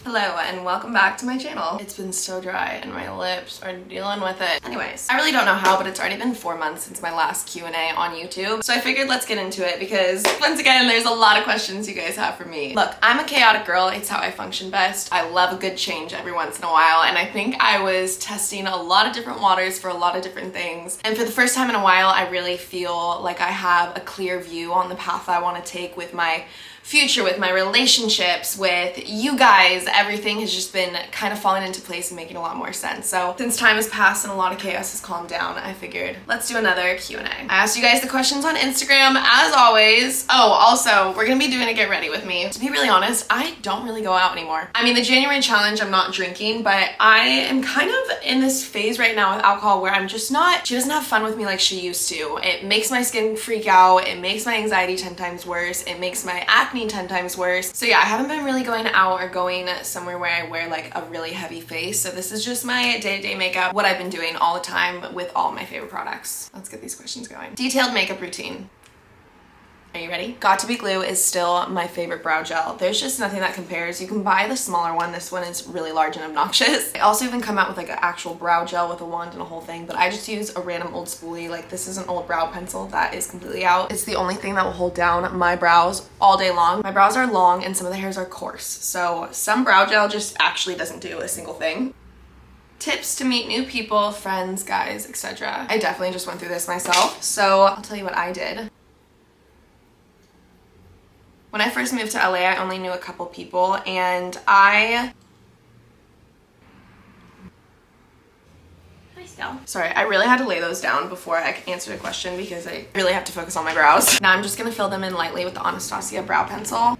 Hello and welcome back to my channel. It's been so dry and my lips are dealing with it. Anyways, I really don't know how, but it's already been 4 months since my last Q&A on YouTube. So I figured let's get into it because once again, there's a lot of questions you guys have for me. Look, I'm a chaotic girl. It's how I function best. I love a good change every once in a while. And I think I was testing a lot of different waters for a lot of different things. And for the first time in a while, I really feel like I have a clear view on the path I want to take with my future, with my relationships, with you guys. Everything has just been kind of falling into place and making a lot more sense. So since time has passed and a lot of chaos has calmed down, I figured let's do another Q&A. I asked you guys the questions on Instagram as always. Oh, also, we're gonna be doing a get ready with me. To be really honest, I don't really go out anymore. I mean, the January challenge, I'm not drinking, but I am kind of in this phase right now with alcohol where I'm just not, she doesn't have fun with me like she used to. It makes my skin freak out. It makes my anxiety 10 times worse. It makes my acne 10 times worse. So yeah, I haven't been really going out or going somewhere where I wear like a really heavy face. So this is just my day-to-day makeup, what I've been doing all the time with all my favorite products. Let's get these questions going. Detailed makeup routine. Are you ready? Got to Be Glue is still my favorite brow gel. There's just nothing that compares. You can buy the smaller one. This one is really large and obnoxious. They also even come out with like an actual brow gel with a wand and a whole thing, but I just use a random old spoolie. Like this is an old brow pencil that is completely out. It's the only thing that will hold down my brows all day long. My brows are long and some of the hairs are coarse. So some brow gel just actually doesn't do a single thing. Tips to meet new people, friends, guys, etc. I definitely just went through this myself. So I'll tell you what I did. When I first moved to LA, I only knew a couple people, and Hi, Stella. Sorry, I really had to lay those down before I could answer the question because I really have to focus on my brows. Now I'm just gonna fill them in lightly with the Anastasia brow pencil.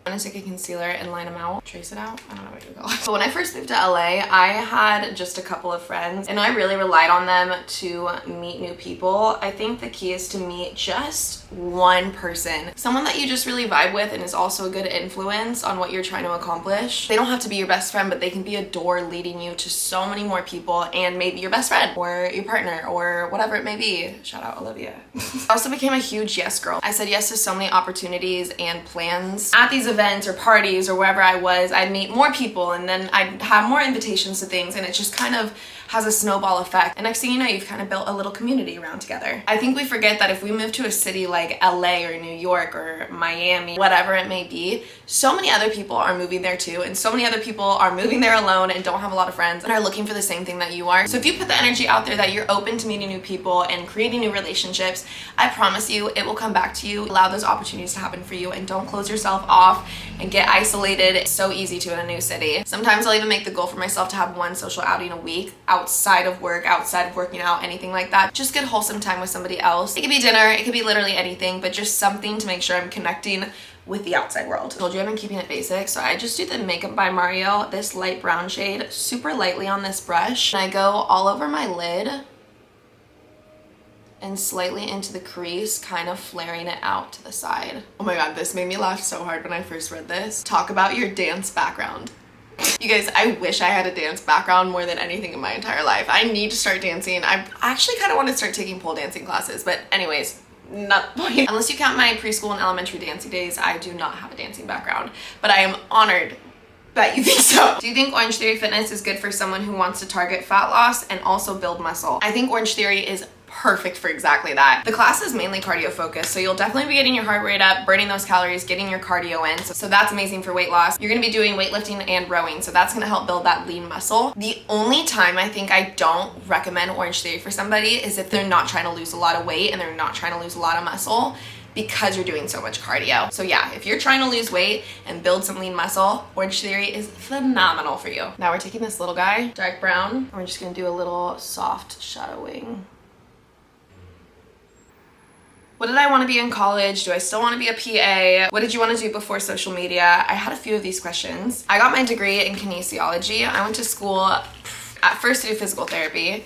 I'm gonna take a concealer and line them out. Trace it out? I don't know what you call it. But when I first moved to LA, I had just a couple of friends and I really relied on them to meet new people. I think the key is to meet just one person. Someone that you just really vibe with and is also a good influence on what you're trying to accomplish. They don't have to be your best friend, but they can be a door leading you to so many more people and maybe your best friend or your partner or whatever it may be. Shout out Olivia. I also became a huge yes girl. I said yes to so many opportunities and plans. At these events or parties or wherever I was, I'd meet more people and then I'd have more invitations to things, and it just kind of has a snowball effect. And next thing you know, you've kind of built a little community around together. I think we forget that if we move to a city like LA or New York or Miami, whatever it may be, so many other people are moving there too, and so many other people are moving there alone and don't have a lot of friends and are looking for the same thing that you are. So if you put the energy out there that you're open to meeting new people and creating new relationships, I promise you it will come back to you. Allow those opportunities to happen for you and don't close yourself off and get isolated. It's so easy to in a new city. Sometimes I'll even make the goal for myself to have one social outing a week outside of work, outside of working out, anything like that. Just get wholesome time with somebody else. It could be dinner, it could be literally anything, but just something to make sure I'm connecting with the outside world. I told you I've been keeping it basic, so I just do the Makeup by Mario, this light brown shade, super lightly on this brush. And I go all over my lid and slightly into the crease, kind of flaring it out to the side. Oh my god, this made me laugh so hard when I first read this. Talk about your dance background. You guys, I wish I had a dance background more than anything in my entire life. I need to start dancing. I actually kind of want to start taking pole dancing classes, but anyways, not the point. Unless you count my preschool and elementary dancing days, I do not have a dancing background, but I am honored that you think so. Do you think Orange Theory Fitness is good for someone who wants to target fat loss and also build muscle? I think Orange Theory is perfect for exactly that. The class is mainly cardio focused, so you'll definitely be getting your heart rate up, burning those calories, getting your cardio in. So that's amazing for weight loss. You're gonna be doing weightlifting and rowing, so that's gonna help build that lean muscle. The only time I think I don't recommend Orange Theory for somebody is if they're not trying to lose a lot of weight and they're not trying to lose a lot of muscle, because you're doing so much cardio. So yeah, if you're trying to lose weight and build some lean muscle, Orange Theory is phenomenal for you. Now we're taking this little guy, dark brown, and we're just gonna do a little soft shadowing. What did I want to be in college? Do I still want to be a PA? What did you want to do before social media? I had a few of these questions. I got my degree in kinesiology. I went to school at first to do physical therapy,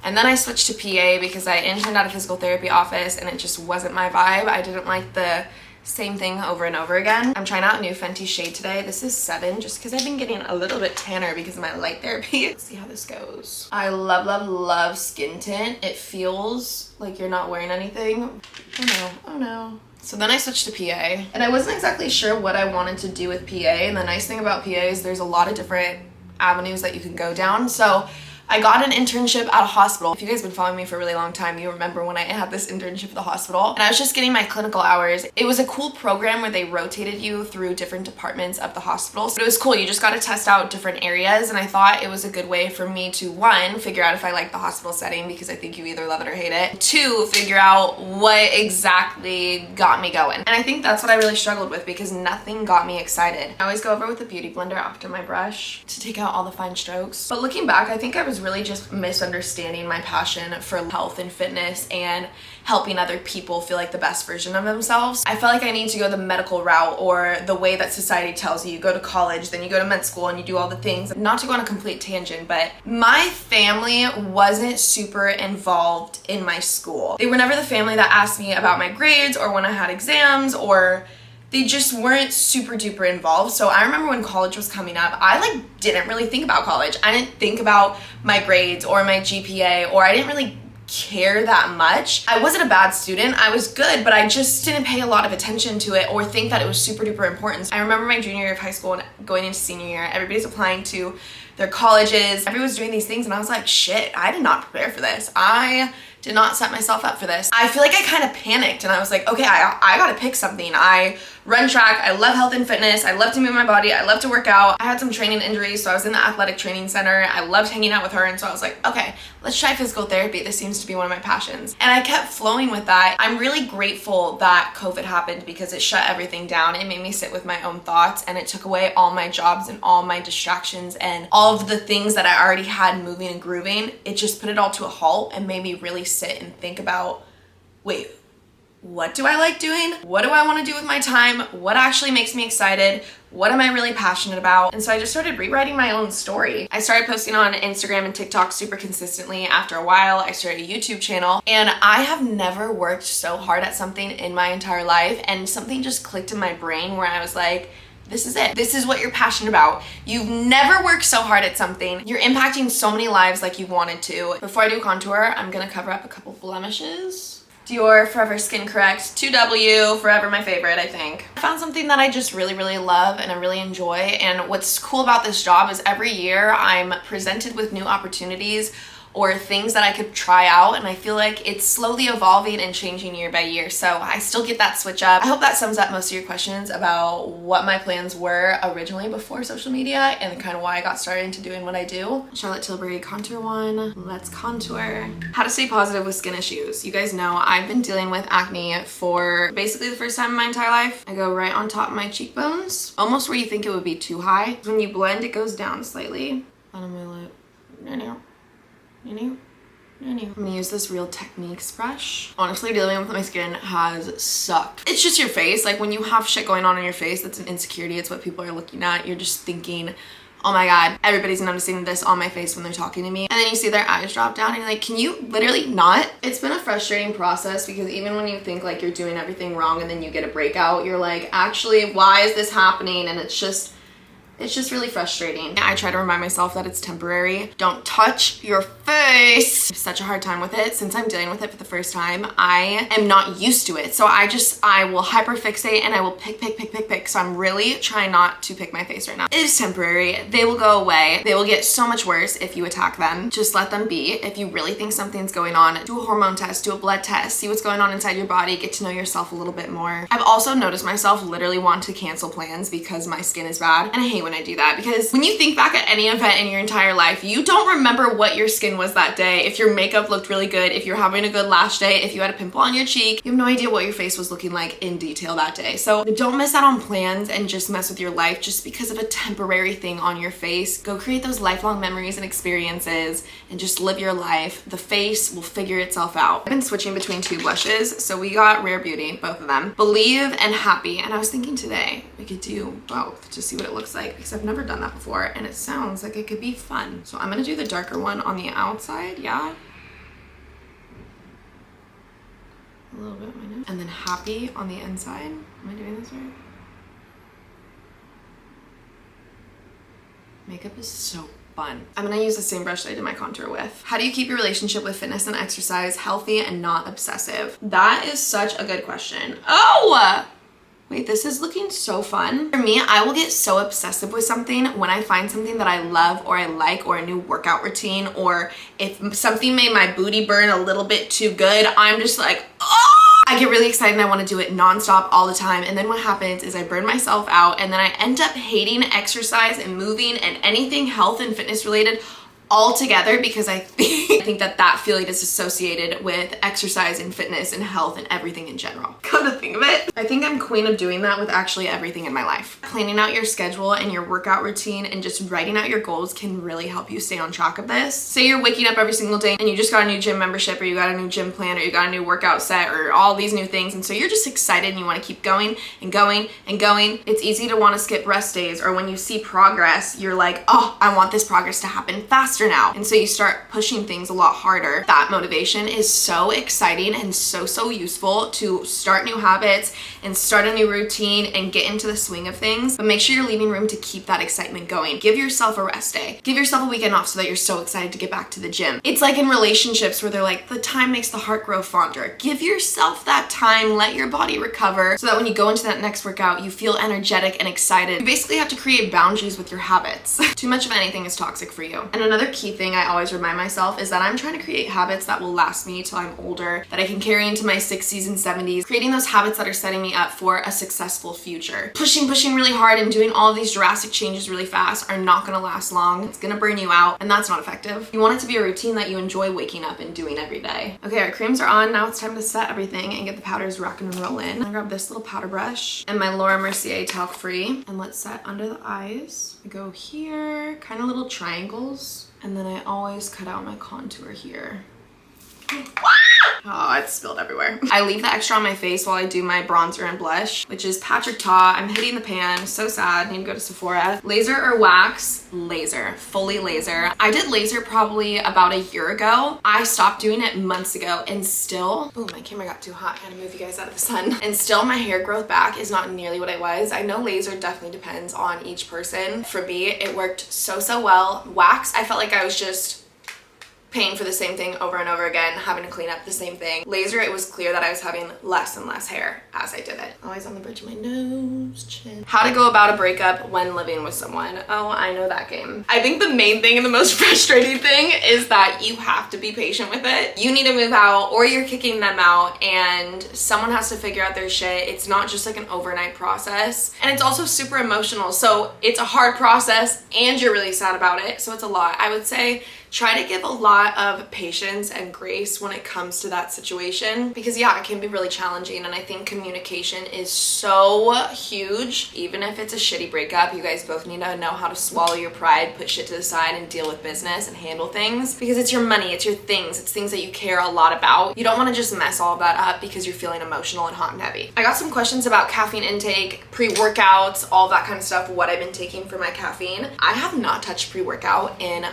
and then I switched to PA because I interned at a physical therapy office and it just wasn't my vibe. I didn't like the same thing over and over again. I'm trying out a new Fenty shade today. This is 7, just because I've been getting a little bit tanner because of my light therapy. Let's see how this goes. I love, love, love skin tint. It feels like you're not wearing anything. Oh no, oh no. So then I switched to PA, and I wasn't exactly sure what I wanted to do with PA, and the nice thing about PA is there's a lot of different avenues that you can go down. So I got an internship at a hospital. If you guys have been following me for a really long time, you remember when I had this internship at the hospital, and I was just getting my clinical hours. It was a cool program where they rotated you through different departments of the hospital. So it was cool. You just got to test out different areas, and I thought it was a good way for me to, one, figure out if I like the hospital setting, because I think you either love it or hate it. Two, figure out what exactly got me going. And I think that's what I really struggled with, because nothing got me excited. I always go over with a beauty blender after my brush to take out all the fine strokes. But looking back, I think I was really just misunderstanding my passion for health and fitness and helping other people feel like the best version of themselves. I felt like I need to go the medical route, or the way that society tells you. You go to college, then you go to med school, and you do all the things. Not to go on a complete tangent, but my family wasn't super involved in my school. They were never the family that asked me about my grades or when I had exams, or they just weren't super duper involved. So I remember when college was coming up, I didn't really think about college. I didn't think about my grades or my GPA, or I didn't really care that much. I wasn't a bad student. I was good, but I just didn't pay a lot of attention to it or think that it was super duper important. I remember my junior year of high school and going into senior year, everybody's applying to their colleges. Everyone's doing these things, and I was like, shit, I did not prepare for this. I did not set myself up for this. I feel like I kind of panicked, and I was like, okay, I gotta pick something. I run track, I love health and fitness, I love to move my body, I love to work out. I had some training injuries, so I was in the athletic training center. I loved hanging out with her, and so I was like, okay, let's try physical therapy. This seems to be one of my passions. And I kept flowing with that. I'm really grateful that COVID happened, because it shut everything down. It made me sit with my own thoughts, and it took away all my jobs and all my distractions and all of the things that I already had moving and grooving. It just put it all to a halt and made me really sit and think about, wait, what do I like doing? What do I want to do with my time? What actually makes me excited? What am I really passionate about? And so I just started rewriting my own story. I started posting on Instagram and TikTok super consistently. After a while, I started a YouTube channel, and I have never worked so hard at something in my entire life, and something just clicked in my brain where I was like, this is it. This is what you're passionate about. You've never worked so hard at something. You're impacting so many lives like you've wanted to. Before I do contour, I'm gonna cover up a couple blemishes. Dior Forever Skin Correct 2W, forever my favorite, I think. I found something that I just really, really love and I really enjoy. And what's cool about this job is every year I'm presented with new opportunities or things that I could try out, and I feel like it's slowly evolving and changing year by year. So I still get that switch up. I hope that sums up most of your questions about what my plans were originally before social media and kind of why I got started into doing what I do. Charlotte Tilbury contour one. Let's contour. How to stay positive with skin issues. You guys know I've been dealing with acne for basically the first time in my entire life. I go right on top of my cheekbones, almost where you think it would be too high. When you blend, it goes down slightly. Bottom of my lip. I'm gonna use this Real Techniques brush. Honestly, dealing with my skin has sucked. It's just your face. Like when you have shit going on in your face, that's an insecurity. It's what people are looking at. You're just thinking, oh my God, everybody's noticing this on my face when they're talking to me. And then you see their eyes drop down and you're like, can you literally not? It's been a frustrating process, because even when you think like you're doing everything wrong and then you get a breakout, you're like, actually, why is this happening? And it's just really frustrating. I try to remind myself that it's temporary. Don't touch your face. I have such a hard time with it. Since I'm dealing with it for the first time, I am not used to it. So I will hyperfixate and I will pick. So I'm really trying not to pick my face right now. It is temporary. They will go away. They will get so much worse if you attack them. Just let them be. If you really think something's going on, do a hormone test, do a blood test, see what's going on inside your body, get to know yourself a little bit more. I've also noticed myself literally want to cancel plans because my skin is bad. And I hate when I do that, because when you think back at any event in your entire life, you don't remember what your skin was that day. If your makeup looked really good, if you're having a good lash day, if you had a pimple on your cheek, you have no idea what your face was looking like in detail that day. So don't miss out on plans and just mess with your life just because of a temporary thing on your face. Go create those lifelong memories and experiences and just live your life. The face will figure itself out. I've been switching between two blushes. So we got Rare Beauty, both of them. Believe and Happy. And I was thinking today we could do both to see what it looks like, because I've never done that before and it sounds like it could be fun. So I'm gonna do the darker one on the outside, yeah. A little bit on my nose. And then Happy on the inside. Am I doing this right? Makeup is so fun. I'm gonna use the same brush that I did my contour with. How do you keep your relationship with fitness and exercise healthy and not obsessive? That is such a good question. Oh! Wait, this is looking so fun. For me, I will get so obsessive with something when I find something that I love or I like, or a new workout routine, or if something made my booty burn a little bit too good, I'm just like, oh! I get really excited and I want to do it nonstop all the time. And then what happens is I burn myself out, and then I end up hating exercise and moving and anything health and fitness related altogether, because I think that feeling is associated with exercise and fitness and health and everything in general. Come to think of it, I think I'm queen of doing that with actually everything in my life. Planning out your schedule and your workout routine and just writing out your goals can really help you stay on track of this. Say you're waking up every single day and you just got a new gym membership, or you got a new gym plan, or you got a new workout set, or all these new things, and so you're just excited and you want to keep going and going and going. It's easy to want to skip rest days, or when you see progress, you're like, oh, I want this progress to happen faster now. And so you start pushing things a lot harder. That motivation is so exciting and so useful to start new habits and start a new routine and get into the swing of things. But make sure you're leaving room to keep that excitement going. Give yourself a rest day. Give yourself a weekend off so that you're so excited to get back to the gym. It's like in relationships where they're like, the time makes the heart grow fonder. Give yourself that time, let your body recover, so that when you go into that next workout, you feel energetic and excited. You basically have to create boundaries with your habits. Too much of anything is toxic for you. And another key thing I always remind myself is that I'm trying to create habits that will last me till I'm older, that I can carry into my 60s and 70s, creating those habits that are setting me up for a successful future. Pushing really hard and doing all of these drastic changes really fast are not gonna last long. It's gonna burn you out, and that's not effective. You want it to be a routine that you enjoy waking up and doing every day. Okay, our creams are on. Now it's time to set everything and get the powders rocking and rolling. I'm gonna grab this little powder brush and my Laura Mercier talc free, and let's set under the eyes. I go here, kind of little triangles. And then I always cut out my contour here. Oh, it's spilled everywhere. I leave the extra on my face while I do my bronzer and blush, which is Patrick Ta. I'm hitting the pan, so sad, need to go to Sephora. Laser or wax? Laser, fully laser. I did laser probably about a year ago. I stopped doing it months ago, and still, oh, my camera got too hot. I gotta move you guys out of the sun. And still my hair growth back is not nearly what it was. I know laser definitely depends on each person. For me, it worked so well. Wax, I felt like I was just paying for the same thing over and over again, having to clean up the same thing. Laser, it was clear that I was having less and less hair as I did it. Always on the bridge of my nose, chin. How to go about a breakup when living with someone. Oh, I know that game. I think the main thing and the most frustrating thing is that you have to be patient with it. You need to move out, or you're kicking them out, and someone has to figure out their shit. It's not just like an overnight process. And it's also super emotional. So it's a hard process and you're really sad about it. So it's a lot. I would say try to give a lot of patience and grace when it comes to that situation, because yeah, it can be really challenging, and I think communication is so huge. Even if it's a shitty breakup, you guys both need to know how to swallow your pride, put shit to the side, and deal with business and handle things, because it's your money, it's your things, it's things that you care a lot about. You don't want to just mess all of that up because you're feeling emotional and hot and heavy. I got some questions about caffeine intake, pre-workouts, all that kind of stuff, what I've been taking for my caffeine. I have not touched pre-workout in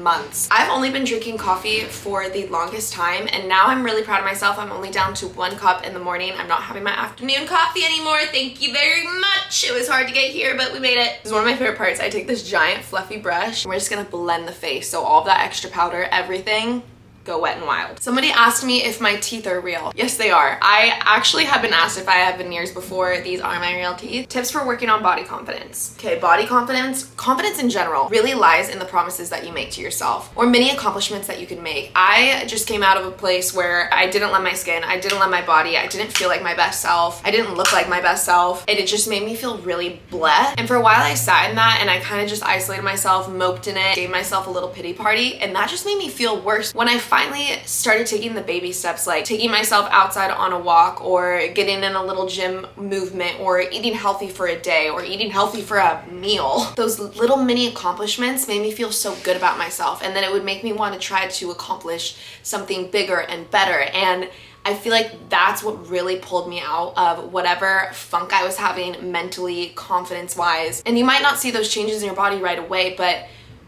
months. I've only been drinking coffee for the longest time, and now I'm really proud of myself. I'm only down to 1 cup in the morning. I'm not having my afternoon coffee anymore. Thank you very much. It was hard to get here, but we made it. This is one of my favorite parts. I take this giant fluffy brush, and we're just gonna blend the face. So all of that extra powder, everything, go wet and wild. Somebody asked me if my teeth are real. Yes, they are. I actually have been asked if I have veneers before. These are my real teeth. Tips for working on body confidence. Okay, body confidence in general really lies in the promises that you make to yourself, or many accomplishments that you can make. I just came out of a place where I didn't love my skin, I didn't love my body, I didn't feel like my best self, I didn't look like my best self, and it just made me feel really bleh. And for a while I sat in that and I kind of just isolated myself, moped in it, gave myself a little pity party, and that just made me feel worse. When I finally started taking the baby steps, like taking myself outside on a walk, or getting in a little gym movement, or eating healthy for a day, or eating healthy for a meal, those little mini accomplishments made me feel so good about myself, and then it would make me want to try to accomplish something bigger and better. And I feel like that's what really pulled me out of whatever funk I was having mentally, confidence-wise. And you might not see those changes in your body right away, but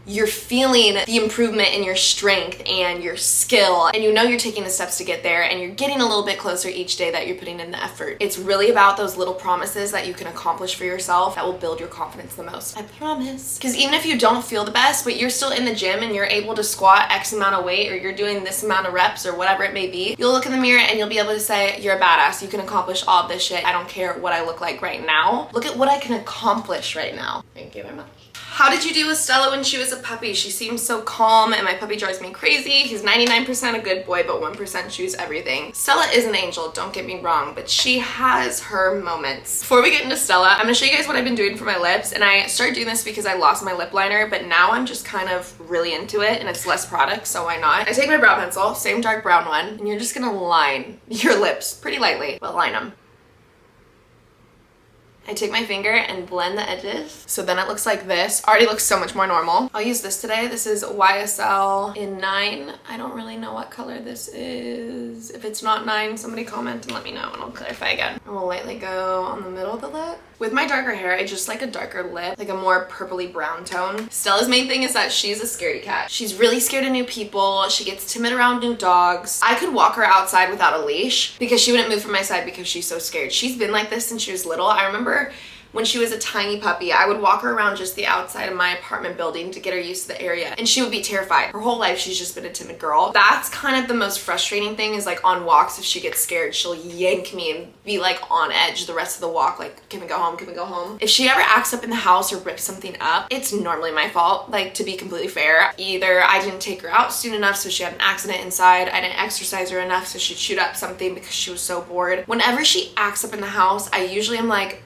you're feeling the improvement in your strength and your skill, and you know you're taking the steps to get there, and you're getting a little bit closer each day that you're putting in the effort. It's really about those little promises that you can accomplish for yourself that will build your confidence the most. I promise. Because even if you don't feel the best, but you're still in the gym and you're able to squat X amount of weight, or you're doing this amount of reps or whatever it may be, you'll look in the mirror and you'll be able to say, you're a badass. You can accomplish all of this shit. I don't care what I look like right now. Look at what I can accomplish right now. Thank you very much. How did you do with Stella when she was a puppy? She seems so calm and my puppy drives me crazy. He's 99% a good boy, but 1% choose everything. Stella is an angel, don't get me wrong, but she has her moments. Before we get into Stella, I'm gonna show you guys what I've been doing for my lips, and I started doing this because I lost my lip liner, but now I'm just kind of really into it and it's less product, so why not? I take my brow pencil, same dark brown one, and you're just gonna line your lips pretty lightly, but line them. I take my finger and blend the edges. So then it looks like this. Already looks so much more normal. I'll use this today. This is YSL in 9. I don't really know what color this is. If it's not 9, somebody comment and let me know and I'll clarify again. And we'll lightly go on the middle of the lip. With my darker hair, I just like a darker lip, like a more purpley brown tone. Stella's main thing is that she's a scaredy cat. She's really scared of new people. She gets timid around new dogs. I could walk her outside without a leash because she wouldn't move from my side because she's so scared. She's been like this since she was little. I remember when she was a tiny puppy, I would walk her around just the outside of my apartment building to get her used to the area, and she would be terrified. Her whole life, she's just been a timid girl. That's kind of the most frustrating thing, is like on walks, if she gets scared, she'll yank me and be like on edge the rest of the walk, like, can we go home, can we go home? If she ever acts up in the house or rips something up, it's normally my fault, like, to be completely fair. Either I didn't take her out soon enough so she had an accident inside, I didn't exercise her enough so she'd shoot up something because she was so bored. Whenever she acts up in the house, I usually am like,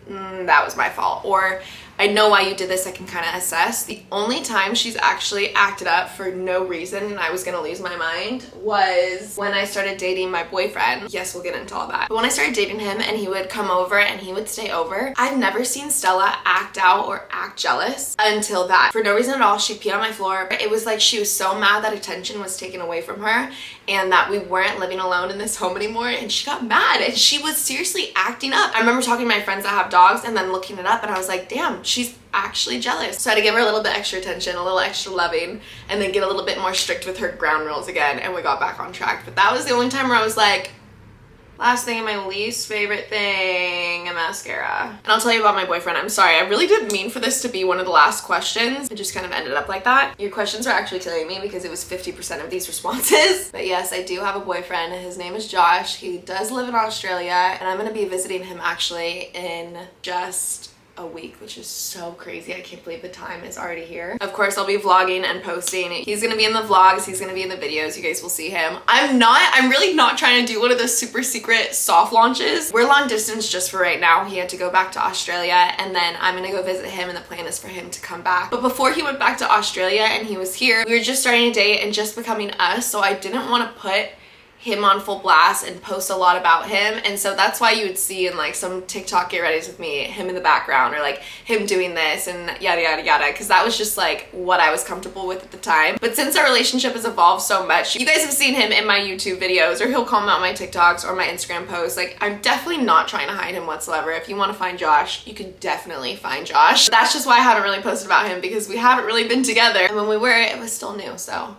that was my fault, or I know why you did this, I can kind of assess. The only time she's actually acted up for no reason and I was gonna lose my mind was when I started dating my boyfriend. Yes, we'll get into all that. But when I started dating him and he would come over and he would stay over, I've never seen Stella act out or act jealous until that. For no reason at all, she peed on my floor. It was like she was so mad that attention was taken away from her and that we weren't living alone in this home anymore, and she got mad and she was seriously acting up. I remember talking to my friends that have dogs and then looking it up and I was like, damn, she's actually jealous. So I had to give her a little bit extra attention, a little extra loving, and then get a little bit more strict with her ground rules again, and we got back on track. But that was the only time where I was like, last thing, and my least favorite thing, a mascara. And I'll tell you about my boyfriend. I'm sorry, I really didn't mean for this to be one of the last questions. It just kind of ended up like that. Your questions are actually killing me because it was 50% of these responses. But yes, I do have a boyfriend. His name is Josh. He does live in Australia, and I'm gonna be visiting him actually in just a week, which is so crazy. I can't believe the time is already here. Of course, I'll be vlogging and posting. He's gonna be in the vlogs, he's gonna be in the videos, you guys will see him. I'm really not trying to do one of those super secret soft launches. We're long distance just for right now. He had to go back to Australia, and then I'm gonna go visit him, and the plan is for him to come back. But before he went back to Australia and he was here, we were just starting to date and just becoming us, so I didn't want to put him on full blast and post a lot about him, and so that's why you would see in like some TikTok get readies with me him in the background, or like him doing this and yada yada yada, because that was just like what I was comfortable with at the time. But since our relationship has evolved so much, you guys have seen him in my YouTube videos, or he'll comment on my TikToks or my Instagram posts. Like, I'm definitely not trying to hide him whatsoever. If you want to find Josh, you can definitely find Josh. That's just why I haven't really posted about him, because we haven't really been together, and when we were, it was still new, so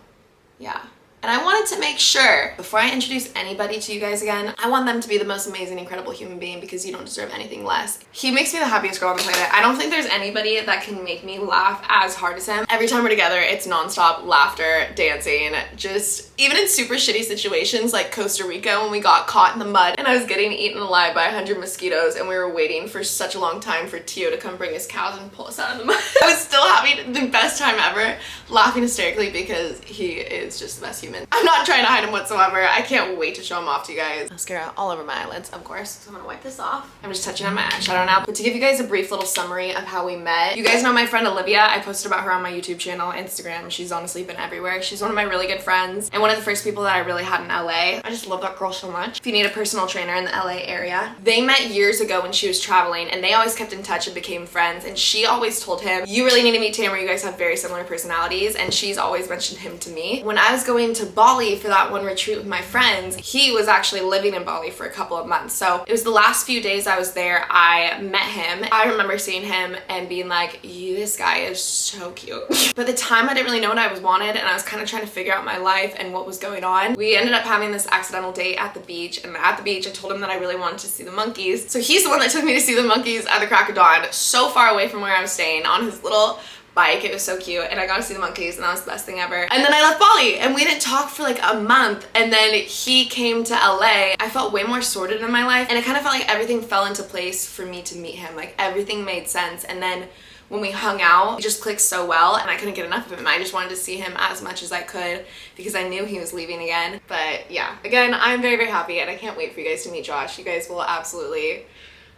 yeah. And I wanted to make sure, before I introduce anybody to you guys again, I want them to be the most amazing, incredible human being, because you don't deserve anything less. He makes me the happiest girl on the planet. I don't think there's anybody that can make me laugh as hard as him. Every time we're together, it's nonstop laughter, dancing, just even in super shitty situations like Costa Rica when we got caught in the mud and I was getting eaten alive by 100 mosquitoes and we were waiting for such a long time for Tio to come bring his cows and pull us out of the mud. I was still having the best time ever, laughing hysterically because he is just the best human. I'm not trying to hide him whatsoever. I can't wait to show him off to you guys. Mascara all over my eyelids, of course, so I'm gonna wipe this off. I'm just touching on my eyeshadow now. But to give you guys a brief little summary of how we met, you guys know my friend Olivia. I posted about her on my YouTube channel, Instagram. She's honestly been everywhere. She's one of my really good friends and one of the first people that I really had in LA. I just love that girl so much. If you need a personal trainer in the LA area. They met years ago when she was traveling and they always kept in touch and became friends, and she always told him, you really need to meet Tamara, you guys have very similar personalities, and she's always mentioned him to me. When I was going to Bali for that one retreat with my friends, he was actually living in Bali for a couple of months. So it was the last few days I was there, I met him. I remember seeing him and being like, this guy is so cute. But at the time I didn't really know what I wanted, and I was kind of trying to figure out my life and what was going on. We ended up having this accidental date at the beach, and at the beach I told him that I really wanted to see the monkeys. So he's the one that took me to see the monkeys at the crack of dawn, so far away from where I was staying, on his little bike. It was so cute, and I got to see the monkeys, and that was the best thing ever. And then I left Bali, and we didn't talk for like a month, and then he came to LA. I felt way more sorted in my life, and it kind of felt like everything fell into place for me to meet him. Like everything made sense, and then when we hung out, it just clicked so well, and I couldn't get enough of him. I just wanted to see him as much as I could because I knew he was leaving again. But yeah, again, I'm very, very happy, and I can't wait for you guys to meet Josh. You guys will absolutely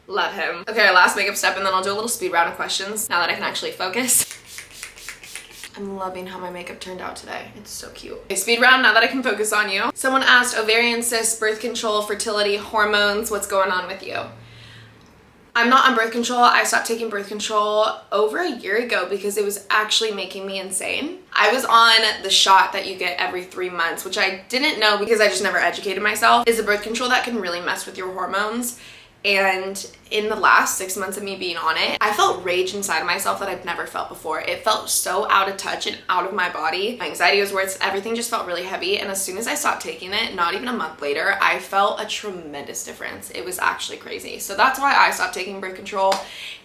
love him. Okay, our last makeup step, and then I'll do a little speed round of questions now that I can actually focus. I'm loving how my makeup turned out today. It's so cute. Okay, speed round now that I can focus on you. Someone asked ovarian cysts, birth control, fertility, hormones, what's going on with you? I'm not on birth control. I stopped taking birth control over a year ago because it was actually making me insane. I was on the shot that you get every 3 months, which I didn't know because I just never educated myself. It's a birth control that can really mess with your hormones. And in the last 6 months of me being on it, I felt rage inside of myself that I've never felt before. It felt so out of touch and out of my body. My anxiety was worse. Everything just felt really heavy. And as soon as I stopped taking it, not even a month later, I felt a tremendous difference. It was actually crazy. So that's why I stopped taking birth control.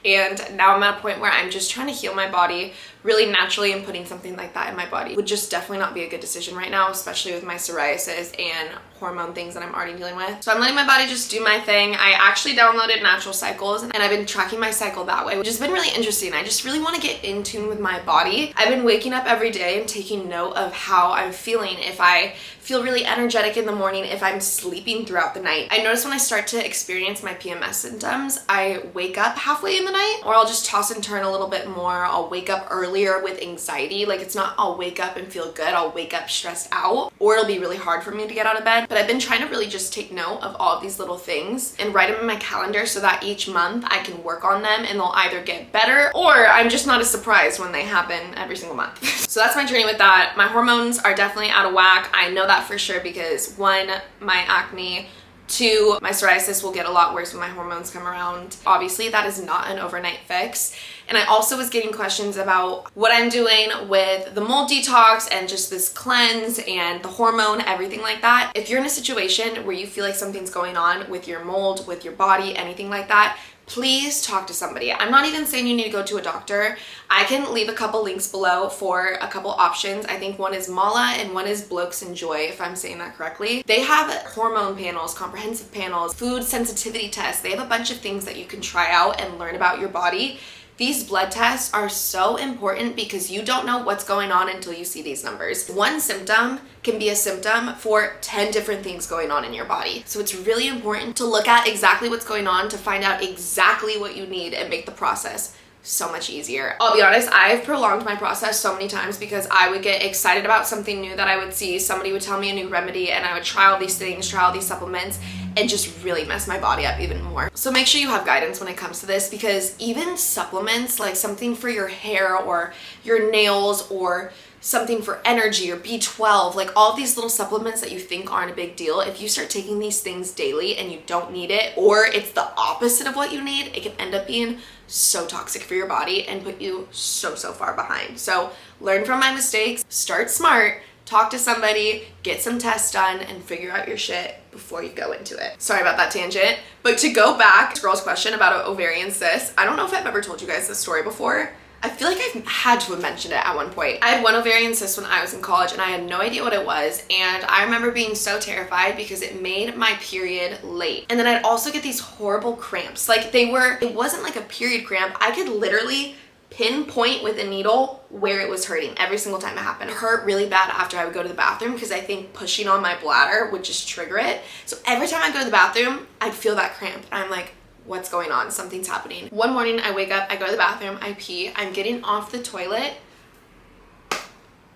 And now I'm at a point where I'm just trying to heal my body really naturally, and putting something like that in my body would just definitely not be a good decision right now, especially with my psoriasis and hormone things that I'm already dealing with. So I'm letting my body just do my thing. I actually downloaded Natural Cycles, and I've been tracking my cycle that way, which has been really interesting. I just really want to get in tune with my body. I've been waking up every day and taking note of how I'm feeling. If I feel really energetic in the morning, if I'm sleeping throughout the night. I notice when I start to experience my PMS symptoms, I wake up halfway in the night, or I'll just toss and turn a little bit more. I'll wake up earlier with anxiety. Like, it's not I'll wake up and feel good, I'll wake up stressed out, or it'll be really hard for me to get out of bed. But I've been trying to really just take note of all of these little things and write them in my calendar so that each month I can work on them, and they'll either get better or I'm just not as surprised when they happen every single month. So that's my journey with that. My hormones are definitely out of whack. I know that for sure because 1, my acne, 2, my psoriasis will get a lot worse when my hormones come around. Obviously, that is not an overnight fix. And I also was getting questions about what I'm doing with the mold detox and just this cleanse and the hormone, everything like that. If you're in a situation where you feel like something's going on with your mold, with your body, anything like that, please talk to somebody. I'm not even saying you need to go to a doctor. I can leave a couple links below for a couple options. I think one is Mala and one is Blokes and Joy, if I'm saying that correctly. They have hormone panels, comprehensive panels, food sensitivity tests. They have a bunch of things that you can try out and learn about your body. These blood tests are so important because you don't know what's going on until you see these numbers. One symptom can be a symptom for 10 different things going on in your body. So it's really important to look at exactly what's going on to find out exactly what you need and make the process so much easier. I'll be honest, I've prolonged my process so many times because I would get excited about something new that I would see. Somebody would tell me a new remedy and I would try all these things, try all these supplements, and just really mess my body up even more. So make sure you have guidance when it comes to this, because even supplements, like something for your hair or your nails or something for energy or B12, like all of these little supplements that you think aren't a big deal, if you start taking these things daily and you don't need it, or it's the opposite of what you need, it can end up being so toxic for your body and put you so far behind. So learn from my mistakes, start smart, talk to somebody, get some tests done, and figure out your shit before you go into it. Sorry about that tangent, but to go back to this girl's question about an ovarian cyst, I don't know if I've ever told you guys this story before. I feel like I've had to have mentioned it at one point. I had one ovarian cyst when I was in college and I had no idea what it was, and I remember being so terrified because it made my period late. And then I'd also get these horrible cramps. Like it wasn't like a period cramp. I could literally pinpoint with a needle where it was hurting every single time it happened. It hurt really bad after I would go to the bathroom because I think pushing on my bladder would just trigger it. So every time I go to the bathroom, I'd feel that cramp. And I'm like, what's going on? Something's happening. One morning I wake up, I go to the bathroom, I pee, I'm getting off the toilet.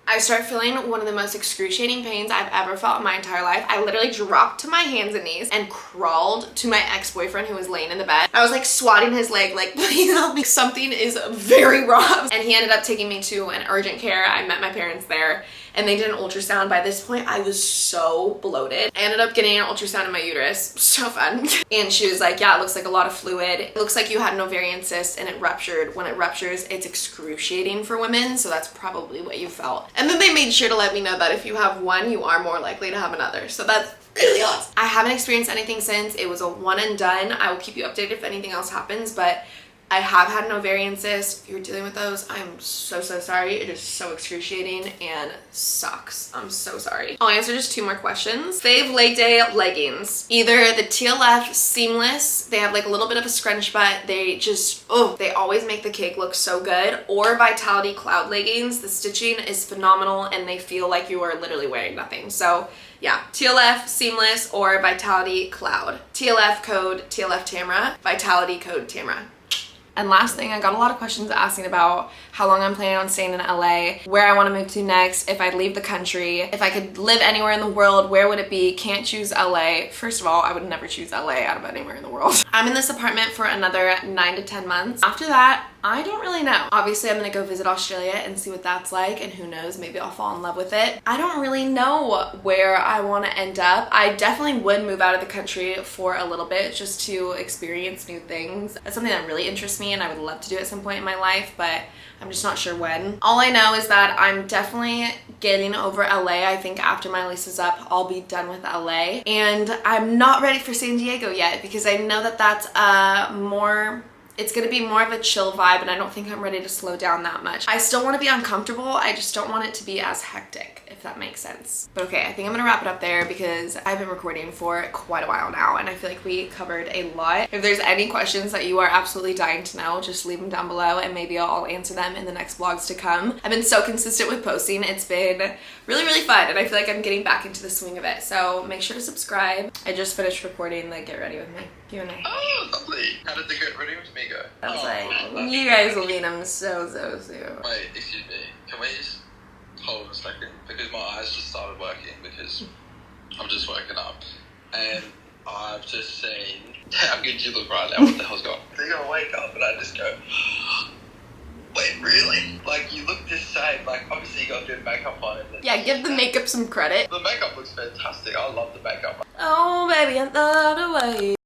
I start feeling one of the most excruciating pains I've ever felt in my entire life. I literally dropped to my hands and knees and crawled to my ex-boyfriend who was laying in the bed. I was like swatting his leg, like, please help me. Something is very wrong. And he ended up taking me to an urgent care. I met my parents there. and they did an ultrasound. By this point, I was so bloated. I ended up getting an ultrasound in my uterus. So fun. And she was like, yeah, it looks like a lot of fluid. It looks like you had an ovarian cyst and it ruptured. When it ruptures, it's excruciating for women, so that's probably what you felt. And then they made sure to let me know that if you have one, you are more likely to have another. So that's really awesome. I haven't experienced anything since. It was a one and done. I will keep you updated if anything else happens, but I have had an ovarian cyst. If you're dealing with those, I'm so sorry. It is so excruciating and sucks. I'm so sorry. I'll answer just 2 more questions. Fave leg day leggings. Either the TLF seamless, they have like a little bit of a scrunch butt. They just, oh, they always make the cake look so good. Or Vitality Cloud leggings. The stitching is phenomenal and they feel like you are literally wearing nothing. So yeah, TLF seamless or Vitality Cloud. TLF code TLF Tamra, Vitality code Tamra. And last thing, I got a lot of questions asking about how long I'm planning on staying in LA, where I want to move to next, if I'd leave the country, if I could live anywhere in the world, where would it be? Can't choose LA. First of all, I would never choose LA out of anywhere in the world. I'm in this apartment for another 9 to 10 months. After that, I don't really know. Obviously, I'm gonna go visit Australia and see what that's like, and who knows, maybe I'll fall in love with it. I don't really know where I want to end up. I definitely would move out of the country for a little bit just to experience new things. That's something that really interests me and I would love to do at some point in my life, but I'm just not sure when. All I know is that I'm definitely getting over LA. I think after my lease is up, I'll be done with LA. And I'm not ready for San Diego yet because I know that that's it's gonna be more of a chill vibe and I don't think I'm ready to slow down that much. I still wanna be uncomfortable, I just don't want it to be as hectic, if that makes sense. But okay, I think I'm gonna wrap it up there because I've been recording for quite a while now and I feel like we covered a lot. If there's any questions that you are absolutely dying to know, just leave them down below and maybe I'll answer them in the next vlogs to come. I've been so consistent with posting, it's been really fun and I feel like I'm getting back into the swing of it. So make sure to subscribe. I just finished recording the Get Ready With Me Q&A. Oh, lovely. How did the Get Ready With Me go? I was like, you guys will meet him so soon. Wait, excuse me. Can we just hold a second? Because my eyes just started working because I'm just woken up. And I've just seen how good you look right now. What the hell's going on? They're going to wake up and I just go, wait, really? Like, you look the same. Like, obviously you got good makeup on it. Yeah, give the makeup some credit. The makeup looks fantastic. I love the makeup. Oh, baby, I love the way